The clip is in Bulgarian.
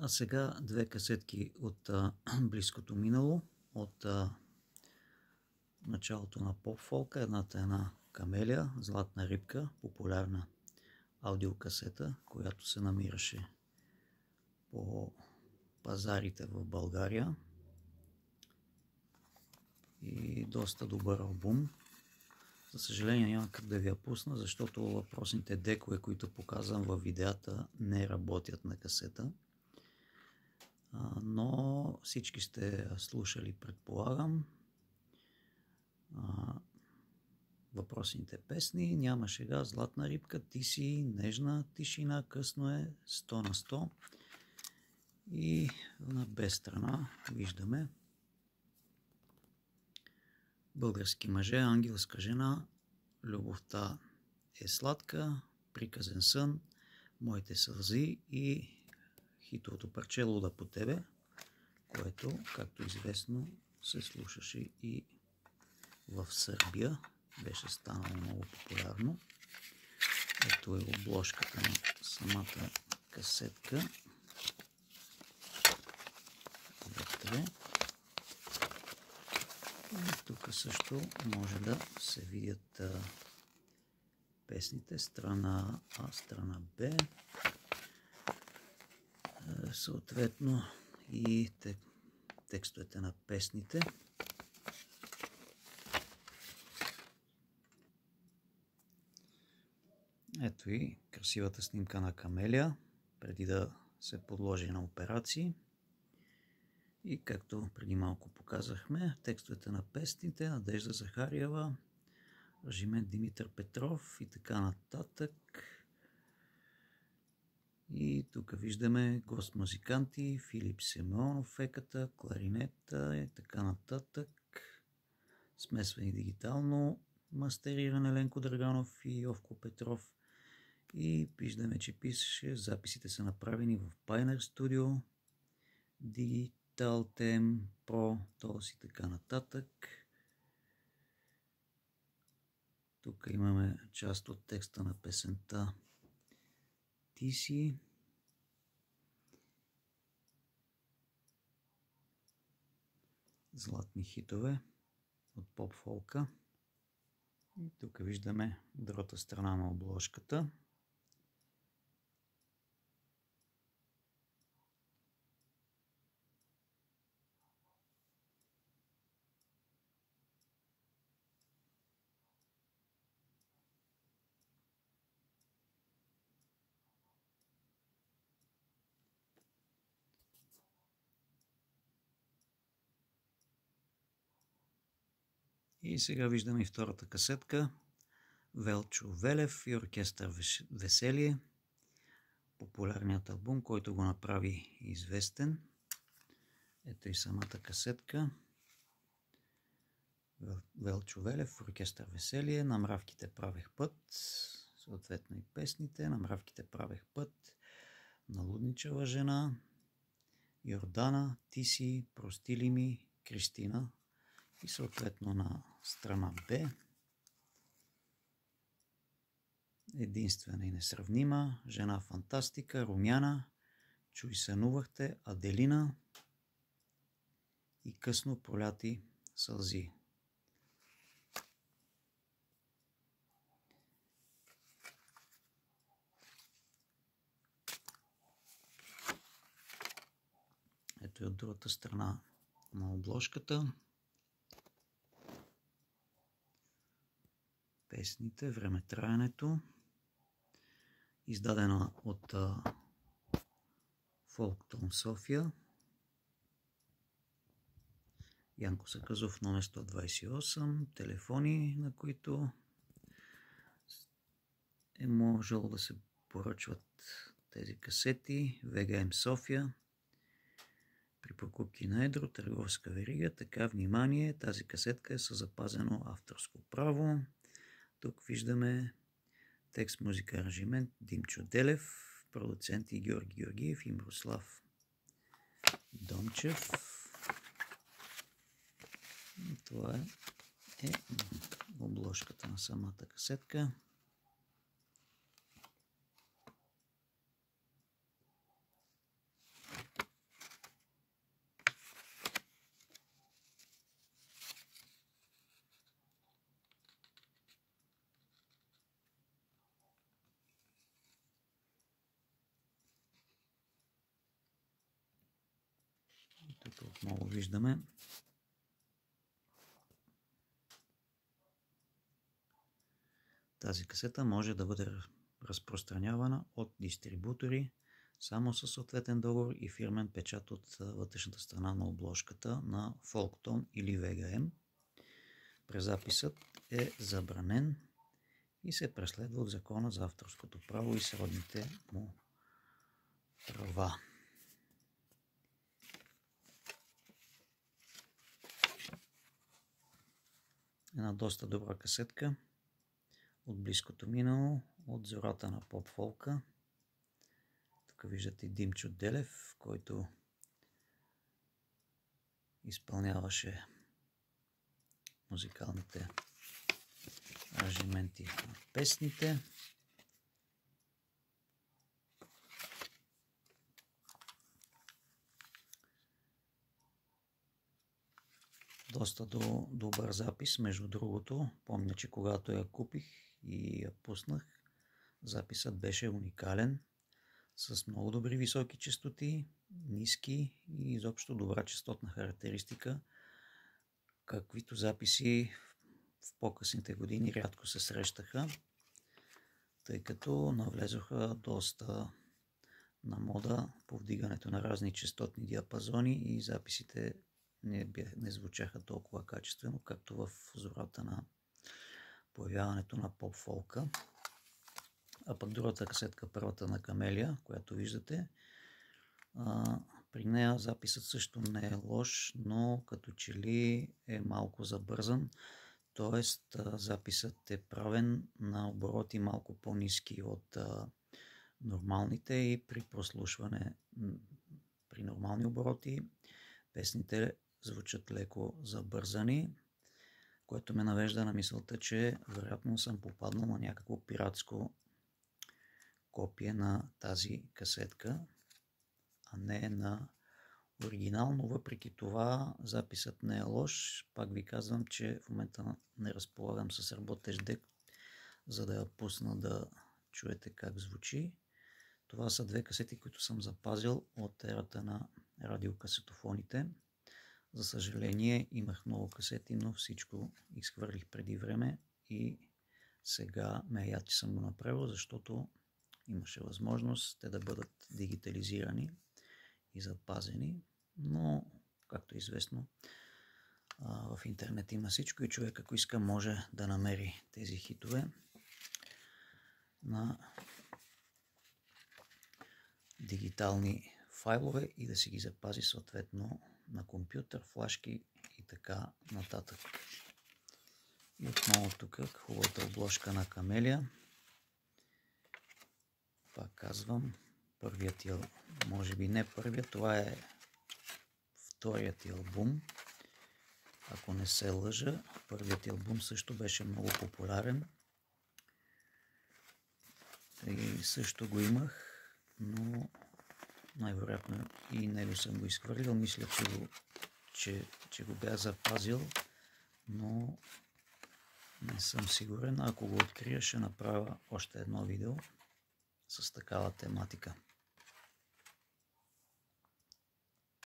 А сега две касетки от близкото минало, от началото на поп-фолка. Едната е на Камелия, Златна рибка, популярна аудиокасета, която се намираше по пазарите в България. И доста добър албум. За съжаление няма как да ви я пусна, защото въпросните декове, които показвам във видеята, не работят на касета. Но всички сте слушали, предполагам, въпросните песни. Няма шега, Златна рибка, Ти си, Нежна тишина, Късно е, 100 на 100. И на Б страна виждаме Български мъже, Ангелска жена, Любовта е сладка, Приказен сън, Моите сълзи и хитовото парче Луда по тебе, което, както известно, се слушаше и в Сърбия. Беше станало много популярно. Ето е обложката на самата касетка. Вътре. И тук също може да се видят песните, страна А, страна Б. Съответно и текстовете на песните. Ето и красивата снимка на Камелия, преди да се подложи на операции. И както преди малко показахме, текстовете на песните, Надежда Захариева, Режимент Димитър Петров и така нататък. И тук виждаме гост-музиканти, Филип Симеонов, феката, кларинета и така нататък. Смесване дигитално мастериране Ленко Драганов и Йовко Петров. И виждаме, че пише, записите са направени в Pioneer Studio, Digital Tem Pro, т.е. и така нататък. Тук имаме част от текста на песента Ти си. Златни хитове от поп-фолка. И тук виждаме другата страна на обложката. И сега виждаме и втората касетка. Велчо Велев и оркестър Веселие. Популярният албум, който го направи известен. Ето и самата касетка. Велчо Велев, оркестър Веселие. На мравките правех път. Съответно и песните. На мравките правех път. Налудничава жена. Йордана, Ти си, Прости ли ми, Кристина. И съответно на страна Б. Единствена и несравнима, Жена фантастика, Румяна, Чуй сънувахте, Аделина и Късно проляти сълзи. Ето и от другата страна на обложката. Песните, времетраенето. Издадена от Фолктон София. Янко Саказов, номер 128. Телефони, на които е можело да се поръчват тези касети. ВГМ София. При покупки на едро, търговска верига. Така, внимание, тази касетка е със запазено авторско право. Тук виждаме текст, музика, аранжимент Димчо Делев, продуценти Георги Георгиев и Мирослав Дончев. Това е обложката на самата касетка. Ето отново виждаме. Тази касета може да бъде разпространявана от дистрибутори само със съответен договор и фирмен печат от вътрешната страна на обложката на Folkton или VGM. Презаписът е забранен и се преследва от Закона за авторското право и сродните му права. Една доста добра касетка от близкото минало, от зората на поп-фолка. Тук виждате Димчо Делев, който изпълняваше музикалните аранжименти на песните. Доста добър запис, между другото. Помня, че когато я купих и я пуснах, записът беше уникален, с много добри високи честоти, ниски и изобщо добра честотна характеристика, каквито записи в по-късните години рядко се срещаха, тъй като навлезоха доста на мода по вдигането на разни честотни диапазони и записите не звучаха толкова качествено, както в зората на появяването на поп-фолка. А пък другата касетка, първата на Камелия, която виждате, при нея записът също не е лош, но като че ли е малко забързан, т.е. записът е правен на обороти малко по-ниски от нормалните и при прослушване при нормални обороти песните звучат леко забързани, което ме навежда на мисълта, че вероятно съм попаднал на някакво пиратско копие на тази касетка, а не на оригинал, но въпреки това записът не е лош. Пак ви казвам, че в момента не разполагам с работещ дек, за да я пусна да чуете как звучи. Това са две касети, които съм запазил от ерата на радиокасетофоните. За съжаление имах много касети, но всичко изхвърлих преди време и сега ме я, че съм го направил, защото имаше възможност те да бъдат дигитализирани и запазени, но, както е известно, в интернет има всичко и човек, ако иска, може да намери тези хитове на дигитални файлове и да си ги запази съответно на компютър, флашки и така нататък. И отново тук хубавата обложка на Камелия. Пак казвам, първият може би не първият, това е вторият ти албум. Ако не се лъжа, първият албум също беше много популярен. И също го имах, но най-вероятно и него съм го изхвърлил. Мисля, че го бях запазил, но не съм сигурен. Ако го открия, ще направя още едно видео с такава тематика.